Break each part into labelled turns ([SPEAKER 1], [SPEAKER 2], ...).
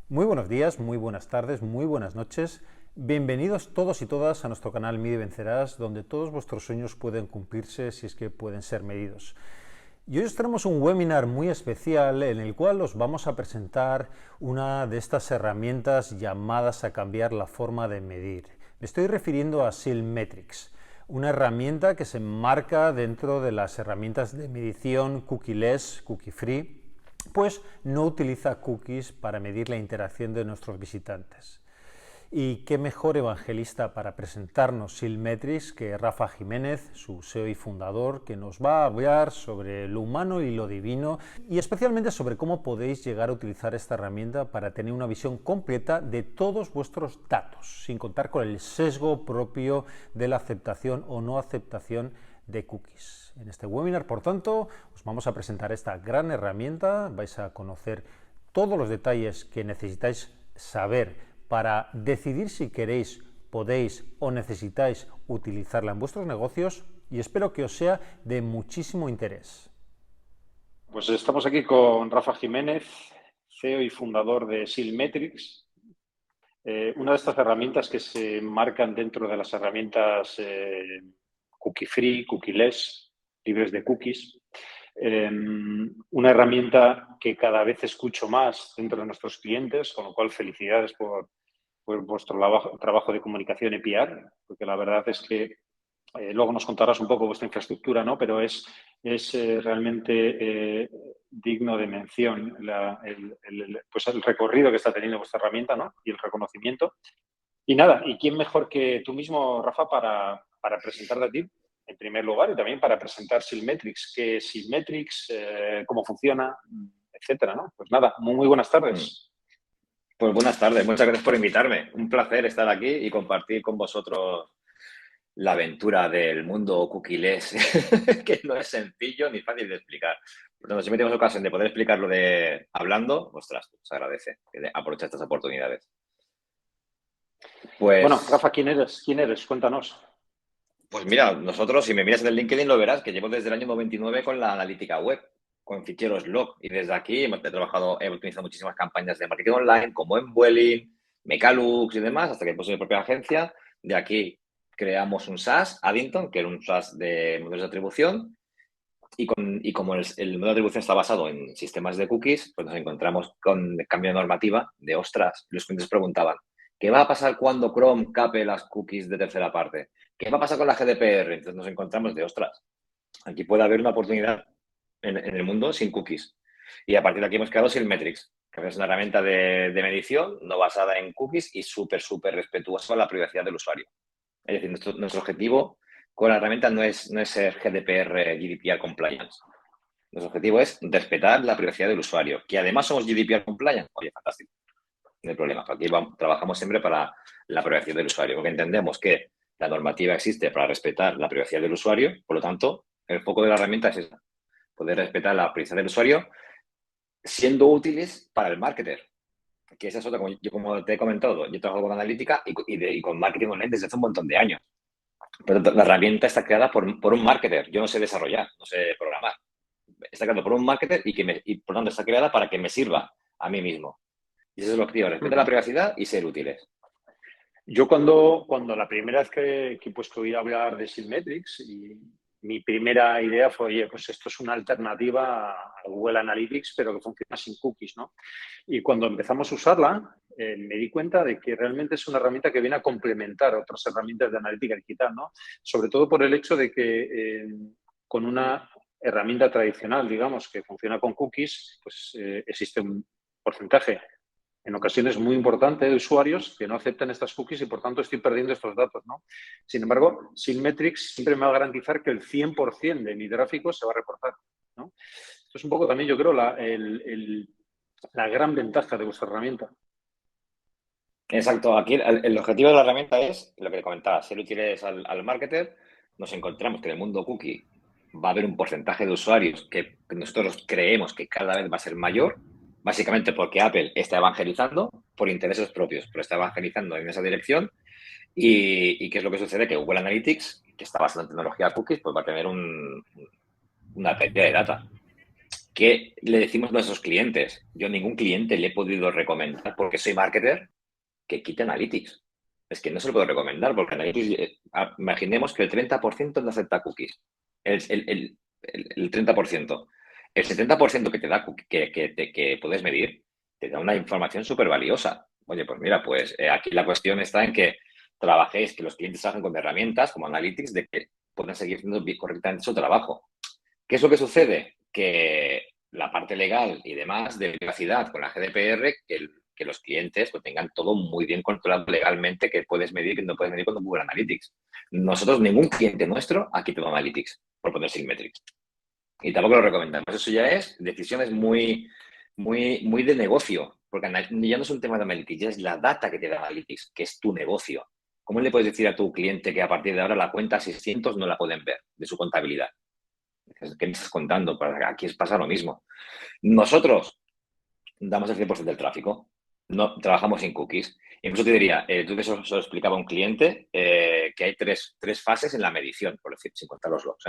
[SPEAKER 1] Muy buenos días, muy buenas tardes, muy buenas noches. Bienvenidos todos y todas a nuestro canal Mide y Vencerás, donde todos vuestros sueños pueden cumplirse si es que pueden ser medidos. Y hoy os tenemos un webinar muy especial en el cual os vamos a presentar una de estas herramientas llamadas a cambiar la forma de medir. Me estoy refiriendo a Silmetrics, una herramienta que se enmarca dentro de las herramientas de medición cookieless, cookie free, pues no utiliza cookies para medir la interacción de nuestros visitantes. Y qué mejor evangelista para presentarnos Silmetrics que Rafa Jiménez, su CEO y fundador, que nos va a hablar sobre lo humano y lo divino y especialmente sobre cómo podéis llegar a utilizar esta herramienta para tener una visión completa de todos vuestros datos, sin contar con el sesgo propio de la aceptación o no aceptación de cookies. En este webinar, por tanto, os vamos a presentar esta gran herramienta, vais a conocer todos los detalles que necesitáis saber para decidir si queréis, podéis o necesitáis utilizarla en vuestros negocios y espero que os sea de muchísimo interés.
[SPEAKER 2] Pues estamos aquí con Rafa Jiménez, CEO y fundador de Silmetrics, una de estas herramientas que se marcan dentro de las herramientas cookie free, cookieless, libres de cookies. Una herramienta que cada vez escucho más dentro de nuestros clientes, con lo cual felicidades por vuestro trabajo de comunicación y PR, porque la verdad es que luego nos contarás un poco vuestra infraestructura, ¿no? Pero es realmente digno de mención pues el recorrido que está teniendo vuestra herramienta, ¿no? Y el reconocimiento. Y nada, ¿y quién mejor que tú mismo, Rafa, para presentarte a ti, en primer lugar, y también para presentar Silmetrics? ¿Qué es Silmetrics? ¿Cómo funciona? Etcétera, ¿no? Pues nada, muy buenas tardes.
[SPEAKER 3] Pues buenas tardes, muchas gracias por invitarme. Un placer estar aquí y compartir con vosotros la aventura del mundo cookieless, que no es sencillo ni fácil de explicar. Por lo tanto, si me tenemos ocasión de poder explicarlo hablando, ostras, os agradece que aprovechar estas oportunidades.
[SPEAKER 2] Bueno,
[SPEAKER 3] Pues,
[SPEAKER 2] Rafa, ¿quién eres? ¿Quién eres? Cuéntanos.
[SPEAKER 3] pues mira, nosotros, si me miras en el LinkedIn, lo verás, que llevo desde el año 99 con la analítica web, con ficheros log. Y desde aquí he utilizado muchísimas campañas de marketing online, como en Vueling, Mecalux y demás, hasta que puse mi propia agencia. De aquí creamos un SaaS, Addington, que era un SaaS de modelos de atribución. Y como el modelo de atribución está basado en sistemas de cookies, pues nos encontramos con el cambio de normativa de, ostras, los clientes preguntaban, ¿qué va a pasar cuando Chrome cape las cookies de tercera parte? ¿Qué va a pasar con la GDPR? Entonces nos encontramos de, ostras, aquí puede haber una oportunidad en el mundo sin cookies. Y a partir de aquí hemos creado Silmetrics, que es una herramienta de medición no basada en cookies y súper respetuosa con la privacidad del usuario. Es decir, nuestro objetivo con la herramienta no es ser GDPR, GDPR compliance. Nuestro objetivo es respetar la privacidad del usuario. Que además somos GDPR compliant. Oye, fantástico. No hay problema. Aquí trabajamos siempre para la privacidad del usuario, porque entendemos que la normativa existe para respetar la privacidad del usuario. Por lo tanto, el foco de la herramienta es esa, poder respetar la privacidad del usuario siendo útiles para el marketer. Que esa es otra, como te he comentado, yo trabajo con analítica y con marketing online desde hace un montón de años. Pero la herramienta está creada por un marketer. Yo no sé desarrollar, no sé programar. Está creada por un marketer y por tanto está creada para que me sirva a mí mismo. Y ese es el objetivo, respetar la privacidad y ser útiles.
[SPEAKER 2] Yo cuando la primera vez que pues, oí hablar de Silmetrics, y mi primera idea fue, oye, pues esto es una alternativa a Google Analytics, pero que funciona sin cookies, ¿no? Y cuando empezamos a usarla, me di cuenta de que realmente es una herramienta que viene a complementar otras herramientas de analítica digital, ¿no? Sobre todo por el hecho de que con una herramienta tradicional, digamos, que funciona con cookies, pues existe un porcentaje en ocasiones muy importante de usuarios que no aceptan estas cookies y por tanto estoy perdiendo estos datos, ¿no? Sin embargo, Silmetrics siempre me va a garantizar que el 100% de mi tráfico se va a reportar, ¿no? Esto es un poco también, yo creo, la gran ventaja de vuestra herramienta.
[SPEAKER 3] Exacto. Aquí el objetivo de la herramienta es lo que comentaba, ser útiles al marketer. Nos encontramos que en el mundo cookie va a haber un porcentaje de usuarios que nosotros creemos que cada vez va a ser mayor, básicamente porque Apple está evangelizando por intereses propios, pero está evangelizando en esa dirección. ¿Y qué es lo que sucede? Que Google Analytics, que está basado en tecnología cookies, pues va a tener una pérdida de data. ¿Qué le decimos a nuestros clientes? Yo a ningún cliente le he podido recomendar, porque soy marketer, que quite Analytics. Es que no se lo puedo recomendar, porque Analytics, imaginemos que el 30% no acepta cookies. El 30%. El 70% que te da que puedes medir, te da una información súper valiosa. Oye, pues mira, pues aquí la cuestión está en que trabajéis, que los clientes trabajen con herramientas como Analytics, de que puedan seguir haciendo correctamente su trabajo. ¿Qué es lo que sucede? Que la parte legal y demás de privacidad con la GDPR, que los clientes lo tengan todo muy bien controlado legalmente, que puedes medir, que no puedes medir con Google Analytics. Nosotros, ningún cliente nuestro ha quitado Analytics por poner Metrics. Y tampoco lo recomendamos. Eso ya es decisiones muy de negocio, porque ya no es un tema de Analytics, ya es la data que te da Analytics, que es tu negocio. ¿Cómo le puedes decir a tu cliente que a partir de ahora la cuenta 600 no la pueden ver de su contabilidad? ¿Qué me estás contando? Aquí pasa lo mismo. Nosotros damos el 100% del tráfico, no trabajamos sin cookies. Incluso te diría, tú que eso lo explicaba a un cliente, que hay tres fases en la medición, por decir, sin contar los logs.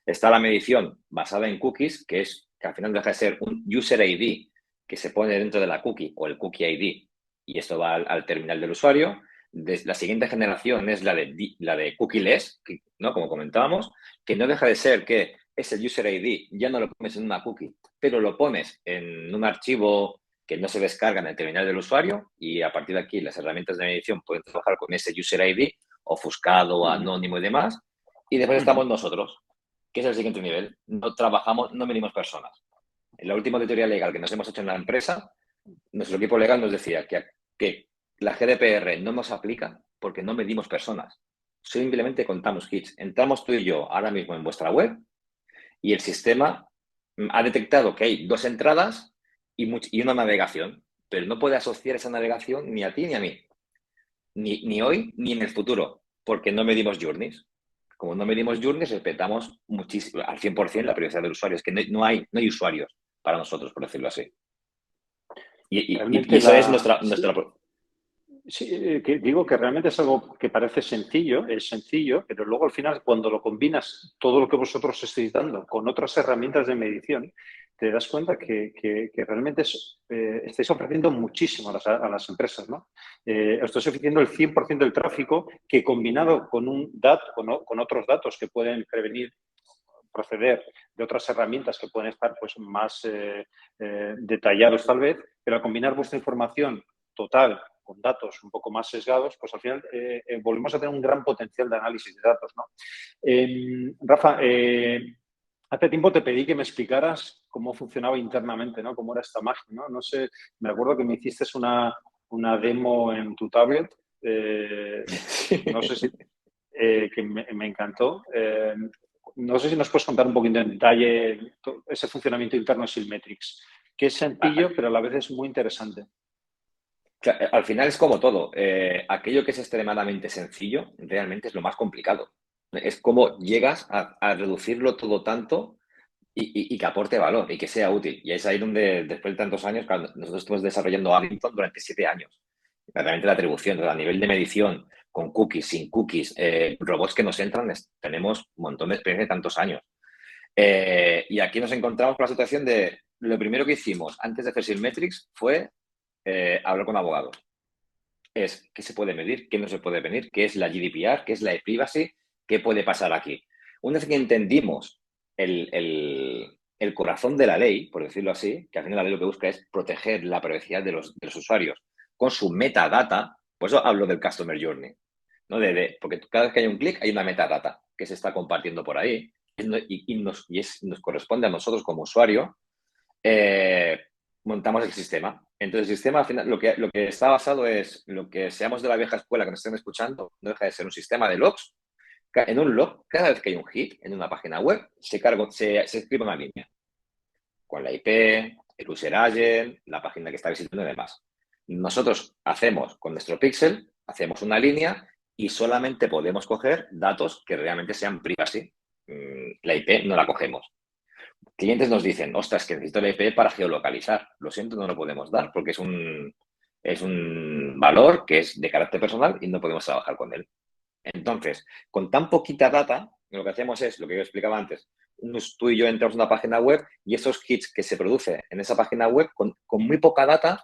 [SPEAKER 3] Está la medición basada en cookies, que al final deja de ser un user ID que se pone dentro de la cookie o el cookie ID, y esto va al terminal del usuario. La siguiente generación es la de cookieless, ¿no? Como comentábamos, que no deja de ser que ese user ID ya no lo pones en una cookie, pero lo pones en un archivo que no se descarga en el terminal del usuario, y a partir de aquí las herramientas de medición pueden trabajar con ese user ID ofuscado, anónimo y demás. Y después estamos nosotros, que es el siguiente nivel. No trabajamos, no medimos personas. En la última auditoría legal que nos hemos hecho en la empresa, nuestro equipo legal nos decía que la GDPR no nos aplica porque no medimos personas. Simplemente contamos hits. Entramos tú y yo ahora mismo en vuestra web y el sistema ha detectado que hay 2 entradas y una navegación, pero no puede asociar esa navegación ni a ti ni a mí, ni hoy ni en el futuro, porque no medimos journeys. Como no medimos journeys, respetamos muchísimo, al 100% la privacidad del usuario. Es que no hay usuarios para nosotros, por decirlo así. Y eso es nuestra...
[SPEAKER 2] Sí, que digo que realmente es algo que parece sencillo, es sencillo, pero luego al final cuando lo combinas todo lo que vosotros estáis dando con otras herramientas de medición, te das cuenta que realmente estáis ofreciendo muchísimo a las empresas, ¿no? Estáis ofreciendo el 100% del tráfico que combinado con con otros datos que pueden proceder de otras herramientas que pueden estar pues, más detallados tal vez, pero al combinar vuestra información total con datos un poco más sesgados, pues al final volvemos a tener un gran potencial de análisis de datos, ¿no? Rafa, hace tiempo te pedí que me explicaras cómo funcionaba internamente, ¿no? Cómo era esta magia, ¿no? No sé, me acuerdo que me hiciste una demo en tu tablet, no sé si... que me encantó. No sé si nos puedes contar un poquito en detalle ese funcionamiento interno de Silmetrics, que es sencillo, pero a la vez es muy interesante.
[SPEAKER 3] Al final es como todo. Aquello que es extremadamente sencillo realmente es lo más complicado. Es como llegas a reducirlo todo tanto y que aporte valor y que sea útil. Y es ahí donde, después de tantos años, nosotros estuvimos desarrollando Abington durante 7 años. Realmente la atribución, a nivel de medición, con cookies, sin cookies, robots que nos entran, tenemos un montón de experiencia de tantos años. Y aquí nos encontramos con la situación de lo primero que hicimos antes de hacer Silmetrics fue hablar con abogados. Es qué se puede medir, qué no se puede medir, qué es la GDPR, qué es la e-privacy, qué puede pasar aquí. Una vez que entendimos el corazón de la ley, por decirlo así, que al final la ley lo que busca es proteger la privacidad de los usuarios con su metadata, por eso hablo del Customer Journey, ¿no? Porque cada vez que hay un clic hay una metadata que se está compartiendo por ahí y nos corresponde a nosotros como usuario. Montamos el sistema. Entonces, el sistema, al final, lo que está basado es lo que seamos de la vieja escuela que nos estén escuchando, no deja de ser un sistema de logs. En un log, cada vez que hay un hit en una página web, se escribe una línea con la IP, el user agent, la página que está visitando y demás. Nosotros hacemos con nuestro pixel, hacemos una línea y solamente podemos coger datos que realmente sean privacy. La IP no la cogemos. Clientes nos dicen, ostras, que necesito la IP para geolocalizar. Lo siento, no lo podemos dar porque es un valor que es de carácter personal y no podemos trabajar con él. Entonces, con tan poquita data, lo que hacemos es, lo que yo explicaba antes, tú y yo entramos en una página web y esos hits que se producen en esa página web con muy poca data,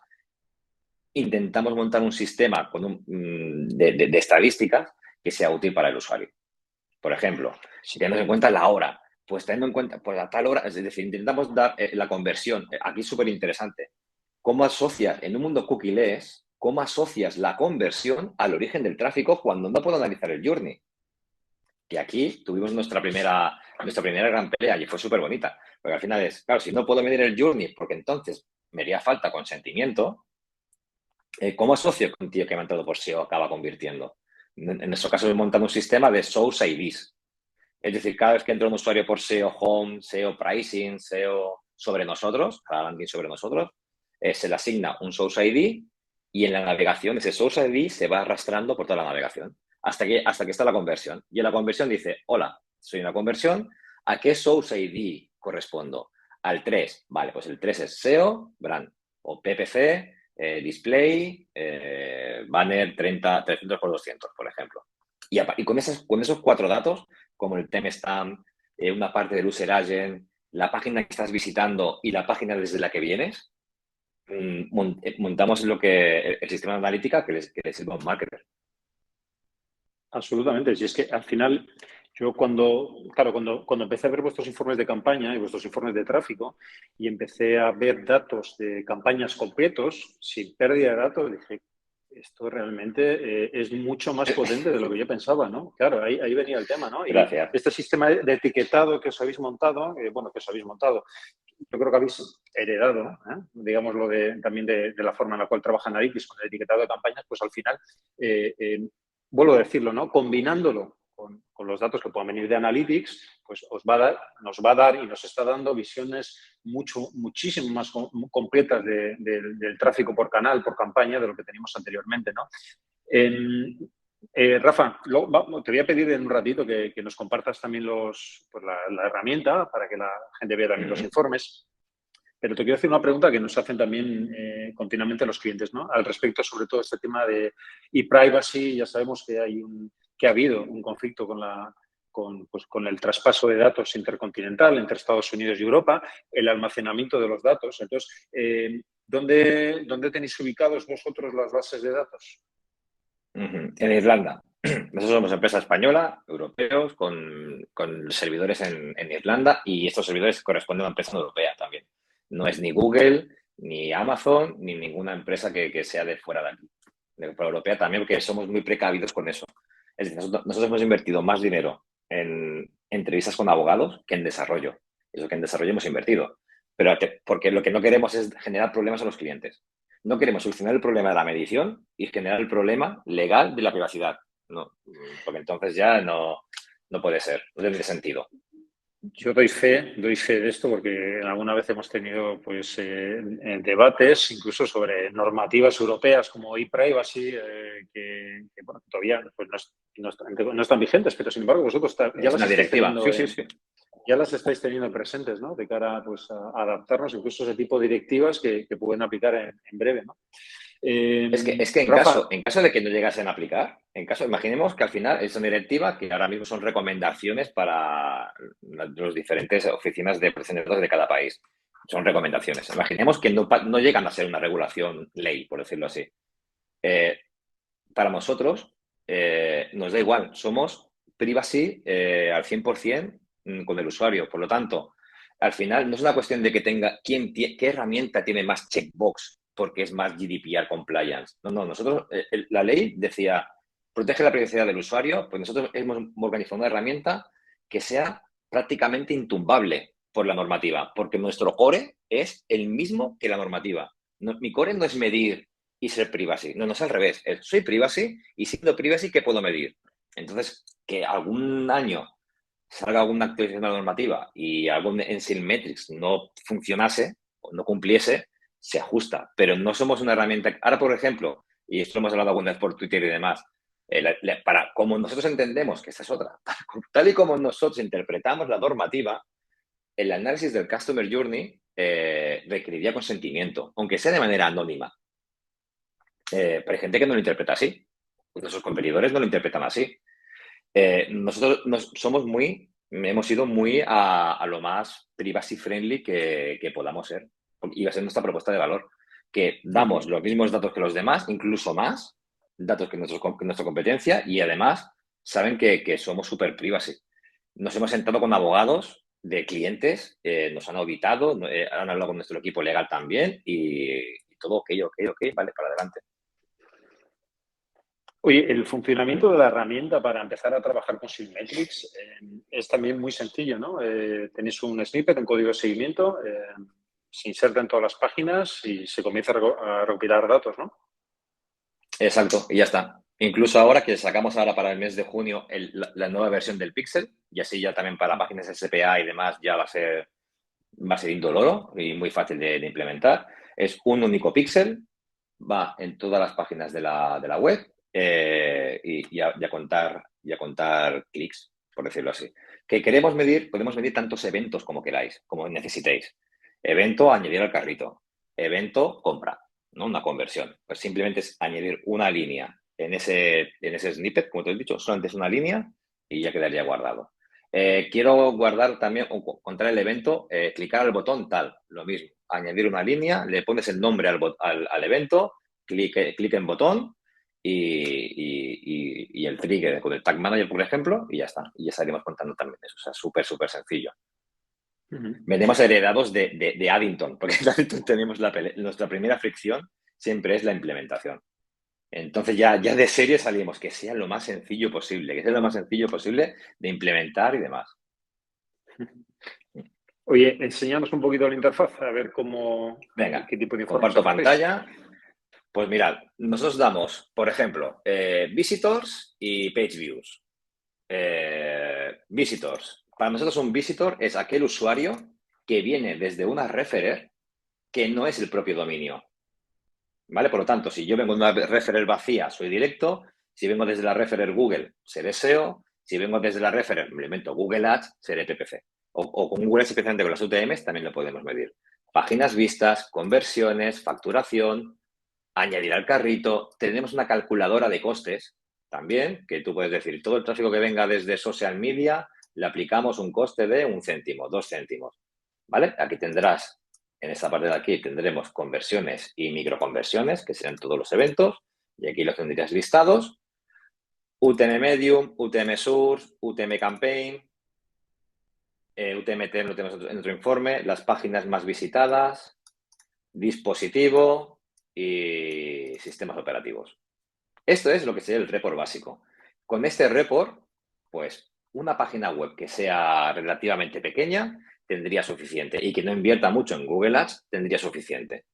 [SPEAKER 3] intentamos montar un sistema de estadísticas que sea útil para el usuario. Por ejemplo, si tenemos en cuenta la hora, pues teniendo en cuenta, pues a tal hora, es decir, intentamos dar la conversión. Aquí es súper interesante. ¿Cómo asocias, en un mundo cookie-less, cómo asocias la conversión al origen del tráfico cuando no puedo analizar el journey? Y aquí tuvimos nuestra primera gran pelea y fue súper bonita. Porque al final es, claro, si no puedo medir el journey porque entonces me haría falta consentimiento, ¿cómo asocio que un tío que me ha entrado por SEO acaba convirtiendo? En nuestro caso, hemos montado un sistema de source IDs. Es decir, cada vez que entra un usuario por SEO Home, SEO Pricing, SEO sobre nosotros, cada landing sobre nosotros, se le asigna un source ID y en la navegación ese source ID se va arrastrando por toda la navegación hasta que está la conversión. Y en la conversión dice, hola, soy una conversión, ¿a qué source ID correspondo? Al 3. Vale, pues el 3 es SEO, brand, o PPC, display, banner 300 por 200, por ejemplo. Y con esos 4 datos, como el timestamp, una parte del user agent, la página que estás visitando y la página desde la que vienes, montamos el sistema de analítica que les sirve a un marketer.
[SPEAKER 2] Absolutamente. Si es que al final, yo cuando empecé a ver vuestros informes de campaña y vuestros informes de tráfico y empecé a ver datos de campañas completos, sin pérdida de datos, dije, esto realmente es mucho más potente de lo que yo pensaba, ¿no? Claro, ahí venía el tema, ¿no? Y
[SPEAKER 3] Gracias.
[SPEAKER 2] este sistema de etiquetado que os habéis montado, yo creo que habéis heredado, digámoslo, también de la forma en la cual trabaja Analytics con el etiquetado de campañas, pues al final, vuelvo a decirlo, ¿no? Combinándolo con los datos que puedan venir de Analytics, pues nos va a dar y nos está dando visiones muchísimo más completas del tráfico por canal, por campaña, de lo que teníamos anteriormente, ¿no? Rafa, te voy a pedir en un ratito que nos compartas también la herramienta para que la gente vea también los informes. Pero te quiero hacer una pregunta que nos hacen también continuamente los clientes, ¿no? Al respecto, sobre todo, este tema de e-privacy. Ya sabemos que ha habido un conflicto con el traspaso de datos intercontinental entre Estados Unidos y Europa, el almacenamiento de los datos. Entonces, ¿dónde tenéis ubicados vosotros las bases de datos?
[SPEAKER 3] En Irlanda. Nosotros somos empresa española, europeos, con servidores en Irlanda y estos servidores corresponden a una empresa europea también. No es ni Google, ni Amazon, ni ninguna empresa que sea de fuera de aquí. De fuera europea también, porque somos muy precavidos con eso. Es decir, nosotros hemos invertido más dinero en entrevistas con abogados que en desarrollo. Eso que en desarrollo hemos invertido. Pero porque lo que no queremos es generar problemas a los clientes. No queremos solucionar el problema de la medición y generar el problema legal de la privacidad. No, porque entonces ya no puede ser, no tiene sentido.
[SPEAKER 2] Yo doy fe de esto porque alguna vez hemos tenido pues debates incluso sobre normativas europeas como e-privacy que bueno, todavía pues, no están vigentes, pero sin embargo vosotros ya las estáis teniendo, ya las estáis teniendo presentes, ¿no? De cara pues, a adaptarnos incluso a ese tipo de directivas que pueden aplicar en breve, ¿no?
[SPEAKER 3] Es que en caso de que no llegasen a aplicar, imaginemos que al final es una directiva que ahora mismo son recomendaciones para las diferentes oficinas de protección de datos de cada país. Son recomendaciones. Imaginemos que no llegan a ser una regulación ley, por decirlo así. Para nosotros nos da igual. Somos privacy al 100% con el usuario. Por lo tanto, al final no es una cuestión de que tenga qué herramienta tiene más checkbox porque es más GDPR compliance. No, nosotros, la ley decía, protege la privacidad del usuario, pues nosotros hemos organizado una herramienta que sea prácticamente intumbable por la normativa, porque nuestro core es el mismo que la normativa. Mi core no es medir y ser privacy, no es al revés, soy privacy y siendo privacy, ¿qué puedo medir? Entonces, que algún año salga alguna actualización de la normativa y algún NCIL Metrics no funcionase o no cumpliese, se ajusta, pero no somos una herramienta. Ahora, por ejemplo, y esto lo hemos hablado alguna vez por Twitter y demás, como nosotros entendemos que esta es otra, tal y como nosotros interpretamos la normativa, el análisis del Customer Journey requeriría consentimiento, aunque sea de manera anónima. Pero hay gente que no lo interpreta así. Nuestros competidores no lo interpretan así. Nosotros somos muy hemos ido muy a lo más privacy friendly que podamos ser. Y va a ser nuestra propuesta de valor, que damos los mismos datos que los demás, incluso más datos que nuestra competencia, y además saben que somos súper privacy. Nos hemos sentado con abogados de clientes, nos han auditado, han hablado con nuestro equipo legal también y todo ok, vale, para adelante.
[SPEAKER 2] Oye, el funcionamiento de la herramienta para empezar a trabajar con Simmetrics es también muy sencillo, ¿no? Tenéis un snippet, un código de seguimiento, se inserta en todas las páginas y se comienza a recopilar datos, ¿no?
[SPEAKER 3] Exacto, y ya está. Incluso ahora que sacamos ahora para el mes de junio la nueva versión del Pixel, y así ya también para páginas SPA y demás ya va a ser indoloro y muy fácil de implementar. Es un único píxel, va en todas las páginas de la web y a contar clics, por decirlo así. Que queremos medir, podemos medir tantos eventos como queráis, como necesitéis. Evento, añadir al carrito. Evento, compra, ¿no? Una conversión. Pues simplemente es añadir una línea en ese snippet, como te he dicho, solamente es una línea y ya quedaría guardado. Quiero guardar también, o contar el evento, clicar al botón tal, lo mismo, añadir una línea, le pones el nombre al evento, clic en botón y el trigger con el Tag Manager, por ejemplo, y ya está. Y ya estaríamos contando también eso. O sea, súper, súper sencillo. Venimos heredados de Addington, porque en Addington tenemos nuestra primera fricción, siempre es la implementación. Entonces ya de serie salimos, que sea lo más sencillo posible, de implementar y demás.
[SPEAKER 2] Oye, enséñanos un poquito la interfaz, a ver
[SPEAKER 3] Venga,
[SPEAKER 2] qué tipo de informes
[SPEAKER 3] comparto
[SPEAKER 2] ofrecéis.
[SPEAKER 3] pantalla. Pues mirad, nosotros damos, por ejemplo, visitors y page views. Visitors. Para nosotros un visitor es aquel usuario que viene desde una referer que no es el propio dominio. ¿Vale? Por lo tanto, si yo vengo de una referer vacía, soy directo. Si vengo desde la referer Google, seré SEO. Si vengo desde la referer, me invento Google Ads, seré PPC. O con Google Ads, especialmente con las UTMs, también lo podemos medir. Páginas vistas, conversiones, facturación, añadir al carrito. Tenemos una calculadora de costes también, que tú puedes decir, todo el tráfico que venga desde social media, le aplicamos un coste de 1 céntimo, 2 céntimos. ¿Vale? Aquí tendrás, en esta parte de aquí, tendremos conversiones y microconversiones, que serán todos los eventos, y aquí los tendrías listados. UTM Medium, UTM Source, UTM Campaign, UTM-T lo tenemos en otro informe, las páginas más visitadas, dispositivo y sistemas operativos. Esto es lo que sería el report básico. Con este report, pues una página web que sea relativamente pequeña tendría suficiente y que no invierta mucho en Google Ads tendría suficiente.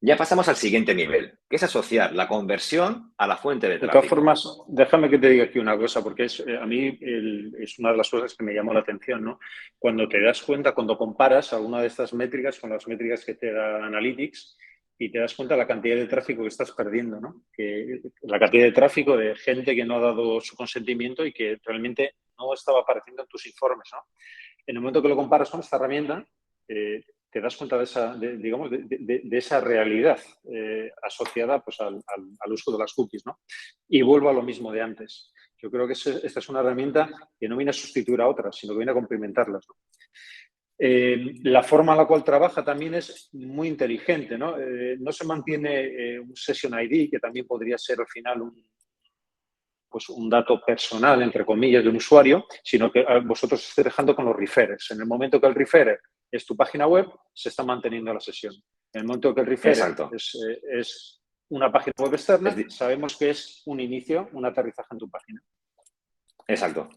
[SPEAKER 3] Ya pasamos al siguiente nivel, que es asociar la conversión a la fuente de
[SPEAKER 2] De todas
[SPEAKER 3] tráfico.
[SPEAKER 2] formas, déjame que te diga aquí una cosa, porque a mí es una de las cosas que me llamó la atención, ¿no? Cuando te das cuenta, cuando comparas alguna de estas métricas con las métricas que te da Analytics y te das cuenta de la cantidad de tráfico que estás perdiendo, ¿no? Que la cantidad de tráfico de gente que no ha dado su consentimiento y que realmente no estaba apareciendo en tus informes, ¿no? En el momento que lo comparas con esta herramienta, te das cuenta de esa realidad asociada pues, al uso de las cookies, ¿no? Y vuelvo a lo mismo de antes. Yo creo que esta es una herramienta que no viene a sustituir a otras, sino que viene a complementarlas, ¿no? La forma en la cual trabaja también es muy inteligente, ¿no? No se mantiene un Session ID, que también podría ser al final un dato personal, entre comillas, de un usuario, sino que vosotros estáis dejando con los referers. En el momento que el referer es tu página web, se está manteniendo la sesión. En el momento que el referer es una página web externa, sabemos que es un inicio, un aterrizaje en tu página.
[SPEAKER 3] Exacto.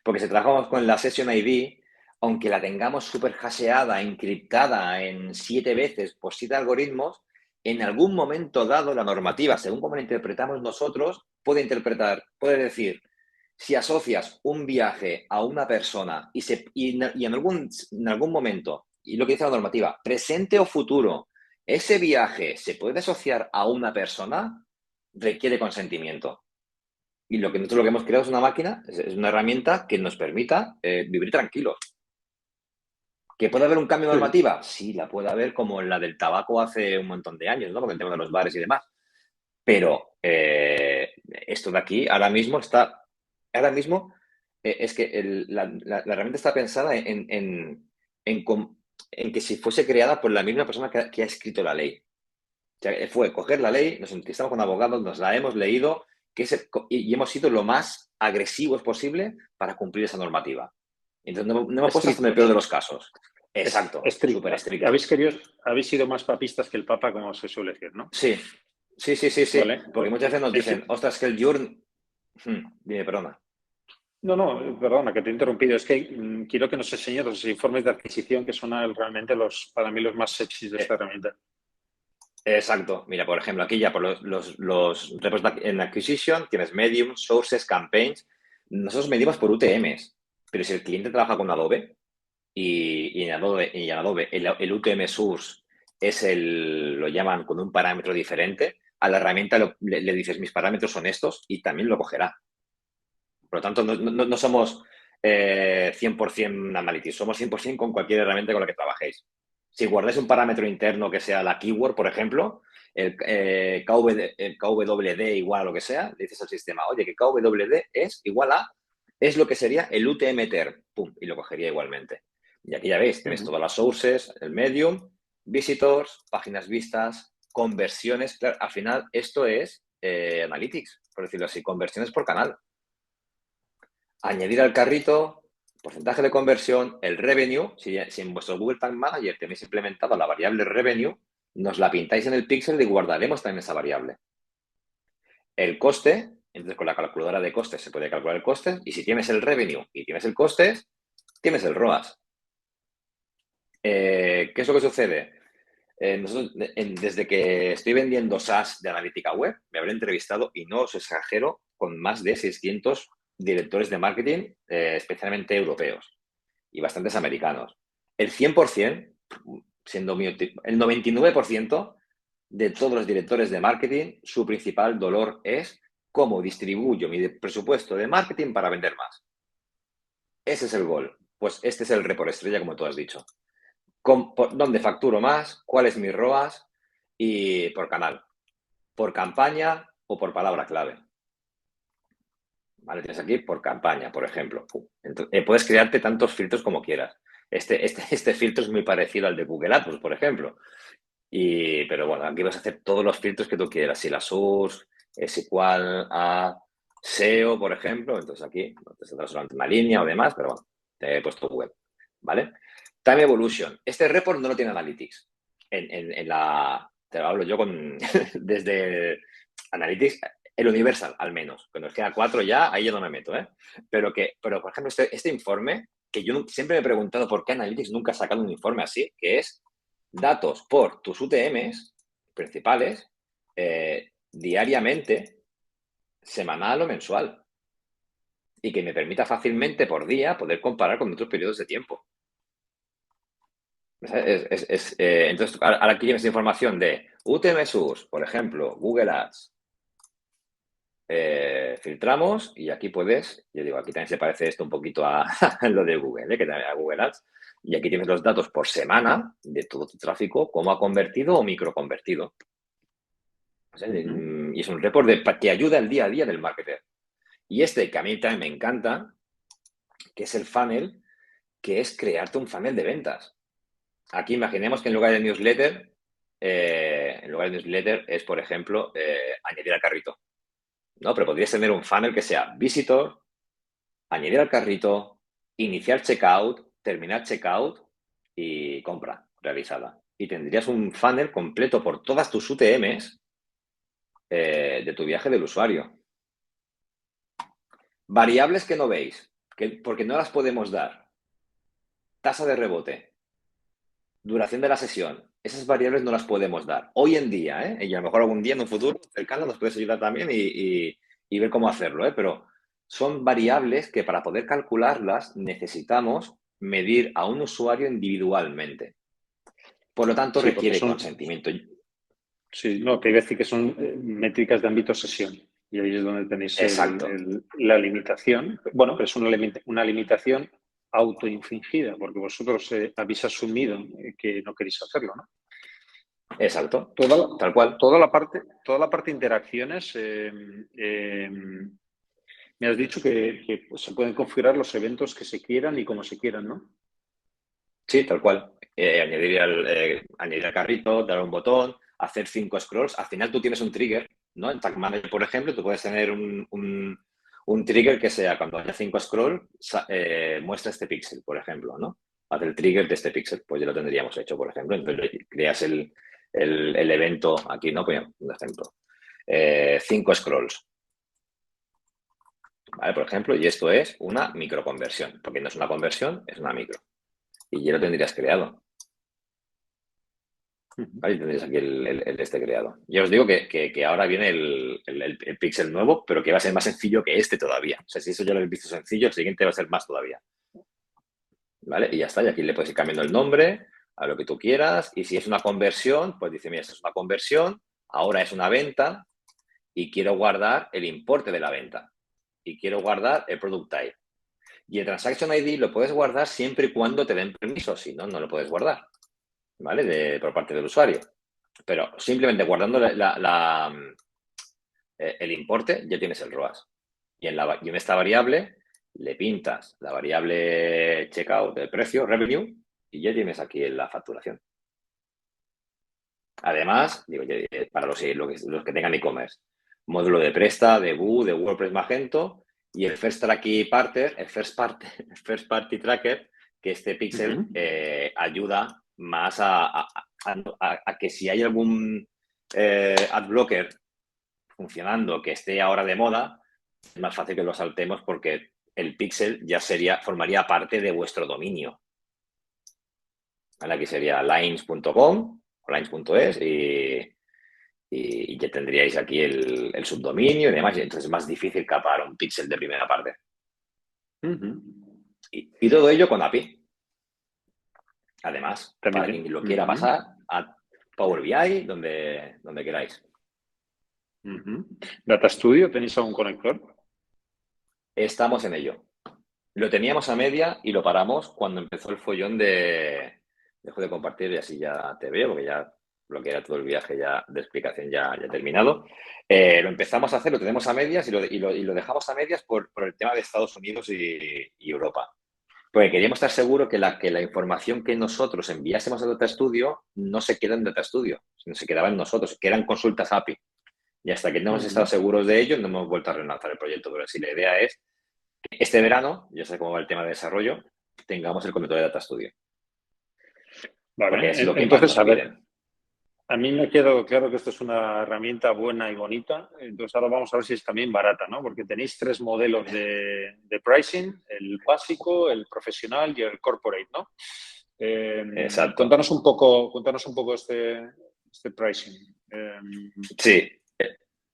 [SPEAKER 3] Porque si trabajamos con la Session ID, aunque la tengamos súper hasheada, encriptada en 7 veces por 7 algoritmos, en algún momento dado la normativa, según como la interpretamos nosotros, puede decir, si asocias un viaje a una persona y en algún momento, y lo que dice la normativa, presente o futuro, ese viaje se puede asociar a una persona, requiere consentimiento. Y nosotros lo que hemos creado es una máquina, es una herramienta que nos permita vivir tranquilos. ¿Que puede haber un cambio de normativa? Sí, la puede haber, como la del tabaco hace un montón de años, ¿no? Con el tema de los bares y demás. Pero esto de aquí ahora mismo es que la herramienta está pensada en que si fuese creada por la misma persona que ha escrito la ley. O sea, fue coger la ley, nos entrevistamos con abogados, nos la hemos leído y hemos sido lo más agresivos posible para cumplir esa normativa. Entonces, no hemos puesto hasta en el peor de los casos. Exacto, súper estricto.
[SPEAKER 2] Habéis sido más papistas que el Papa, como se suele decir, ¿no?
[SPEAKER 3] Sí.
[SPEAKER 2] Vale.
[SPEAKER 3] Porque muchas veces nos dicen, ostras, que el Journ... Dime, perdona.
[SPEAKER 2] No, perdona, que te he interrumpido. Es que quiero que nos enseñes los informes de adquisición, que son realmente para mí los más sexys de esta herramienta.
[SPEAKER 3] Exacto. Mira, por ejemplo, aquí ya por los repos en Acquisition tienes Medium, Sources, Campaigns. Nosotros medimos por UTMs, pero si el cliente trabaja con Adobe y en Adobe el UTM Source lo llaman con un parámetro diferente, a la herramienta le dices mis parámetros son estos y también lo cogerá. Por lo tanto, no somos 100% Analytics, somos 100% con cualquier herramienta con la que trabajéis. Si guardáis un parámetro interno que sea la keyword, por ejemplo, el KWD igual a lo que sea, le dices al sistema, oye, que KWD es lo que sería el UTM term, pum, y lo cogería igualmente. Y aquí ya veis, tenéis todas las sources, el medium, visitors, páginas vistas, conversiones. Claro, al final, esto es Analytics, por decirlo así, conversiones por canal. Añadir al carrito, porcentaje de conversión, el revenue. Si en vuestro Google Tag Manager tenéis implementado la variable revenue, nos la pintáis en el píxel y guardaremos también esa variable. El coste, entonces con la calculadora de costes se puede calcular el coste, y si tienes el revenue y tienes el coste, tienes el ROAS. ¿Qué es lo que sucede? Nosotros, desde que estoy vendiendo SaaS de analítica web, me habré entrevistado, y no os exagero, con más de 600 directores de marketing, especialmente europeos y bastantes americanos. El 100%, el 99% de todos los directores de marketing, su principal dolor es cómo distribuyo mi presupuesto de marketing para vender más. Ese es el gol. Pues este es el report estrella, como tú has dicho. ¿Dónde facturo más? ¿Cuál es mi ROAS? Y por canal. Por campaña o por palabra clave. ¿Vale? Tienes aquí por campaña, por ejemplo. Entonces, puedes crearte tantos filtros como quieras. Este filtro es muy parecido al de Google Ads, por ejemplo. Pero bueno, aquí vas a hacer todos los filtros que tú quieras. Si la source es igual a SEO, por ejemplo, entonces aquí te saldrá solamente una línea o demás, pero bueno, te he puesto web. ¿Vale? Time Evolution. Este report no lo tiene Analytics. Te lo hablo yo desde Analytics, el Universal, al menos. Cuando nos queda 4 ya, ahí yo no me meto, ¿eh? Pero por ejemplo, este informe, que yo siempre me he preguntado por qué Analytics nunca ha sacado un informe así, que es datos por tus UTMs principales diariamente, semanal o mensual. Y que me permita fácilmente por día poder comparar con otros periodos de tiempo. Entonces, ahora aquí tienes información de UTM Source, por ejemplo, Google Ads. Filtramos y aquí puedes, yo digo, aquí también se parece esto un poquito a lo de Google, que también a Google Ads. Y aquí tienes los datos por semana de todo tu tráfico, cómo ha convertido o microconvertido. Y es un report que ayuda al día a día del marketer. Y que a mí también me encanta, que es el funnel, que es crearte un funnel de ventas. Aquí imaginemos que en lugar de newsletter, es, por ejemplo, añadir al carrito. ¿No? Pero podrías tener un funnel que sea visitor, añadir al carrito, iniciar checkout, terminar checkout y compra realizada. Y tendrías un funnel completo por todas tus UTMs de tu viaje del usuario. Variables que no veis, porque no las podemos dar. Tasa de rebote, duración de la sesión. Esas variables no las podemos dar. Hoy en día, y a lo mejor algún día en un futuro cercano nos puedes ayudar también y ver cómo hacerlo, pero son variables que para poder calcularlas necesitamos medir a un usuario individualmente. Por lo tanto, requiere consentimiento.
[SPEAKER 2] Sí, no, te iba a decir que son métricas de ámbito sesión. Y ahí es donde tenéis la limitación. Bueno, pero es una limitación autoinfligida, porque vosotros habéis asumido que no queréis hacerlo, ¿no?
[SPEAKER 3] Exacto.
[SPEAKER 2] Tal cual. Toda la parte de interacciones, Me has dicho que se pueden configurar los eventos que se quieran y como se quieran, ¿no?
[SPEAKER 3] Sí, tal cual. Añadir al carrito, dar un botón, hacer 5 scrolls. Al final tú tienes un trigger, ¿no? En Tag Manager, por ejemplo, tú puedes tener un trigger que sea cuando haya 5 scrolls, muestra este píxel, por ejemplo, ¿no? Haz el trigger de este píxel. Pues ya lo tendríamos hecho, por ejemplo. Entonces creas el evento aquí, ¿no? Pues, un ejemplo. 5 scrolls. ¿Vale? Por ejemplo, y esto es una microconversión, porque no es una conversión, es una micro. Y ya lo tendrías creado. Ahí tendréis aquí el este creado. Ya os digo que ahora viene el Pixel nuevo, pero que va a ser más sencillo que este todavía. O sea, si eso ya lo habéis visto sencillo, el siguiente va a ser más todavía. ¿Vale? Y ya está. Y aquí le puedes ir cambiando el nombre a lo que tú quieras. Y si es una conversión, pues dice, mira, esta es una conversión, ahora es una venta y quiero guardar el importe de la venta. Y quiero guardar el product type. Y el Transaction ID lo puedes guardar siempre y cuando te den permiso. Si no, no lo puedes guardar. ¿Vale? Por parte del usuario. Pero simplemente guardando el importe, ya tienes el ROAS. Y en esta variable le pintas la variable checkout del precio, revenue, y ya tienes aquí la facturación. Además, digo, para los que tengan e-commerce, módulo de Presta, de Boo, de WordPress Magento y el First Party Tracker, que este pixel ayuda más a que si hay algún ad blocker funcionando que esté ahora de moda, es más fácil que lo saltemos porque el pixel ya formaría parte de vuestro dominio. ¿Vale? Aquí sería lines.com o lines.es y ya tendríais aquí el subdominio y demás. Y entonces es más difícil capar un pixel de primera parte. Y todo ello con API. Además, para quien lo quiera pasar a Power BI, donde queráis.
[SPEAKER 2] ¿Data Studio? ¿Tenéis algún conector?
[SPEAKER 3] Estamos en ello. Lo teníamos a media y lo paramos cuando empezó el follón de dejo de compartir y así ya te veo, porque ya lo que era todo el viaje ya de explicación ya terminado. Lo empezamos a hacer, lo tenemos a medias y lo dejamos a medias por el tema de Estados Unidos y Europa. Porque queríamos estar seguros que la información que nosotros enviásemos a Data Studio no se queda en Data Studio, sino se quedaba en nosotros, que eran consultas API. Y hasta que no hemos estado seguros de ello, no hemos vuelto a relanzar el proyecto. Pero sí, la idea es que este verano, ya sé cómo va el tema de desarrollo, tengamos el conector de Data Studio.
[SPEAKER 2] Vale,
[SPEAKER 3] es lo que
[SPEAKER 2] entonces,
[SPEAKER 3] más nos piden.
[SPEAKER 2] A mí me ha quedado claro que esto es una herramienta buena y bonita. Entonces, ahora vamos a ver si es también barata, ¿no? Porque tenéis 3 modelos de pricing, el básico, el profesional y el corporate, ¿no?
[SPEAKER 3] Exacto.
[SPEAKER 2] Cuéntanos un poco este pricing.
[SPEAKER 3] Sí.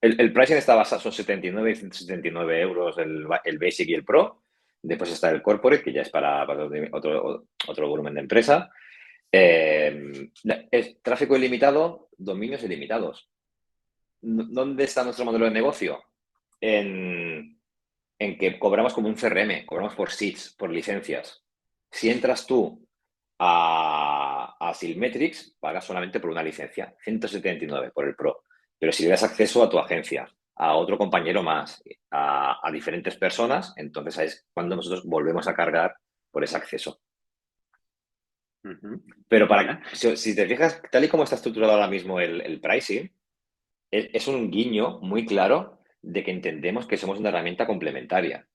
[SPEAKER 3] El pricing está basado, son 79 y 179 euros el Basic y el Pro. Después está el Corporate, que ya es para otro volumen de empresa. Es tráfico ilimitado, dominios ilimitados. ¿Dónde está nuestro modelo de negocio? En que cobramos como un CRM, cobramos por seats, por licencias. Si entras tú a Silmetrics, pagas solamente por una licencia, 179 por el Pro. Pero si le das acceso a tu agencia, a otro compañero más, a diferentes personas, entonces es cuando nosotros volvemos a cargar por ese acceso. Pero si te fijas, tal y como está estructurado ahora mismo el pricing, es un guiño muy claro de que entendemos que somos una herramienta complementaria.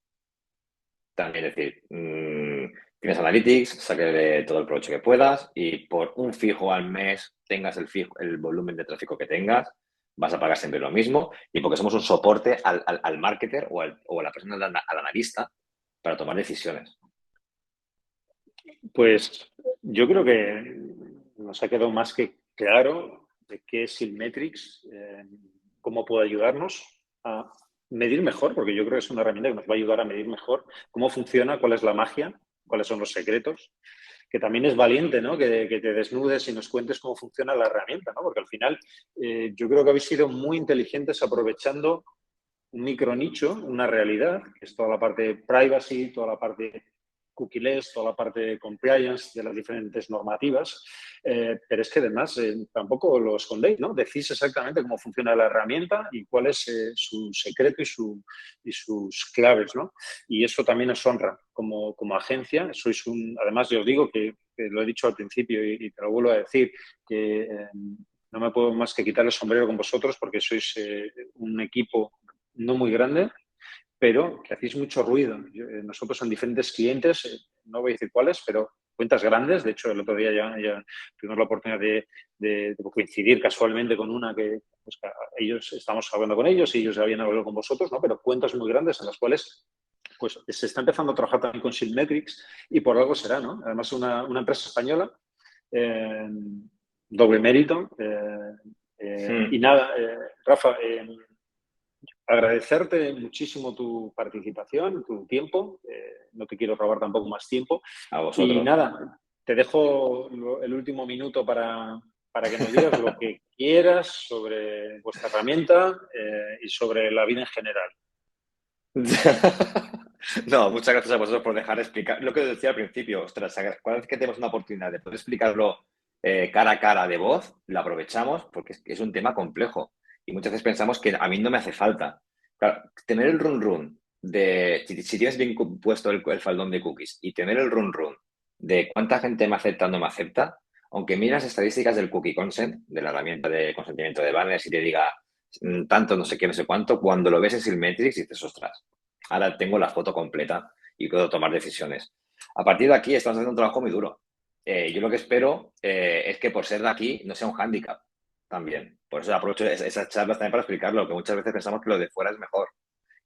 [SPEAKER 3] También es decir, tienes Analytics, sáquele todo el provecho que puedas y por un fijo al mes tengas el volumen de tráfico que tengas, vas a pagar siempre lo mismo y porque somos un soporte al marketer o a la persona, al analista para tomar decisiones.
[SPEAKER 2] Pues yo creo que nos ha quedado más que claro de qué es Silmetrics, cómo puede ayudarnos a medir mejor, porque yo creo que es una herramienta que nos va a ayudar a medir mejor cómo funciona, cuál es la magia, cuáles son los secretos, que también es valiente, ¿no? Que te desnudes y nos cuentes cómo funciona la herramienta, ¿no? Porque al final yo creo que habéis sido muy inteligentes aprovechando un micronicho, una realidad, que es toda la parte de privacy, toda la parte cookieless, toda la parte de compliance de las diferentes normativas, pero es que además tampoco lo escondéis, ¿no? Decís exactamente cómo funciona la herramienta y cuál es su secreto y sus claves, ¿no? Y eso también os honra como agencia. Además, yo os digo que lo he dicho al principio y te lo vuelvo a decir, que no me puedo más que quitar el sombrero con vosotros porque sois un equipo no muy grande, pero que hacéis mucho ruido. Nosotros en diferentes clientes, no voy a decir cuáles, pero cuentas grandes. De hecho, el otro día ya tuvimos la oportunidad de coincidir casualmente con una que pues, ellos estamos hablando con ellos y ellos ya habían hablado con vosotros, ¿no? Pero cuentas muy grandes en las cuales pues se está empezando a trabajar también con Silmetrics y por algo será, ¿no? Además, una empresa española, doble mérito. Y nada, Rafa, agradecerte muchísimo tu participación, tu tiempo. No te quiero robar tampoco más tiempo.
[SPEAKER 3] A vosotros.
[SPEAKER 2] Y nada, te dejo el último minuto para que nos digas lo que quieras sobre vuestra herramienta y sobre la vida en general.
[SPEAKER 3] No, muchas gracias a vosotros por dejar explicar lo que os decía al principio. Ostras, cada vez que tenemos una oportunidad de poder explicarlo cara a cara de voz, lo aprovechamos porque es un tema complejo y muchas veces pensamos que a mí no me hace falta. Claro, tener el run de si tienes bien puesto el faldón de cookies y tener el run de cuánta gente me acepta o no me acepta, aunque miras las estadísticas del cookie consent, de la herramienta de consentimiento de banners y te diga tanto, no sé qué, no sé cuánto, cuando lo ves en Silmetrics dices, ostras, ahora tengo la foto completa y puedo tomar decisiones. A partir de aquí estamos haciendo un trabajo muy duro. Yo lo que espero es que por ser de aquí no sea un hándicap también. Por eso aprovecho esas charlas también para explicarlo, que muchas veces pensamos que lo de fuera es mejor.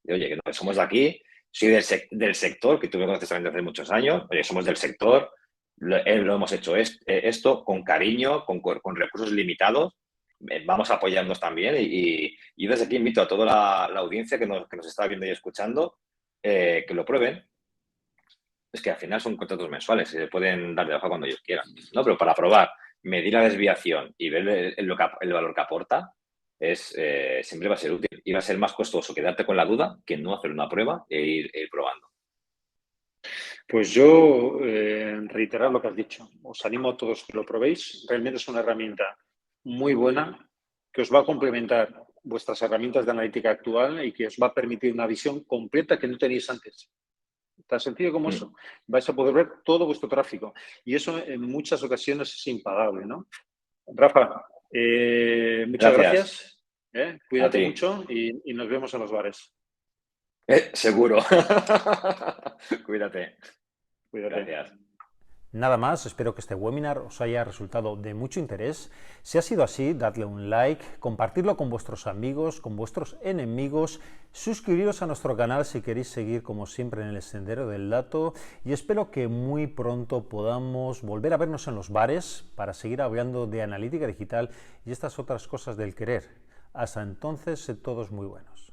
[SPEAKER 3] Y, oye, que no, somos de aquí, soy del sector, que tú me conoces también desde hace muchos años, oye, somos del sector, lo hemos hecho esto con cariño, con recursos limitados, vamos a apoyarnos también y desde aquí invito a toda la audiencia que nos está viendo y escuchando que lo prueben. Es que al final son contratos mensuales y se pueden dar de baja cuando ellos quieran, ¿no? Pero para probar, medir la desviación y ver el valor que aporta, siempre va a ser útil. Y va a ser más costoso quedarte con la duda que no hacer una prueba e ir probando.
[SPEAKER 2] Pues yo reiterar lo que has dicho. Os animo a todos que lo probéis. Realmente es una herramienta muy buena que os va a complementar vuestras herramientas de analítica actual y que os va a permitir una visión completa que no tenéis antes. Tan sencillo como eso. Vais a poder ver todo vuestro tráfico. Y eso en muchas ocasiones es impagable, ¿no? Rafa, muchas gracias. Cuídate mucho y nos vemos en los bares.
[SPEAKER 3] Seguro. Cuídate. Gracias.
[SPEAKER 1] Nada más, espero que este webinar os haya resultado de mucho interés. Si ha sido así, dadle un like, compartirlo con vuestros amigos, con vuestros enemigos, suscribiros a nuestro canal si queréis seguir como siempre en el sendero del dato y espero que muy pronto podamos volver a vernos en los bares para seguir hablando de analítica digital y estas otras cosas del querer. Hasta entonces, sed todos muy buenos.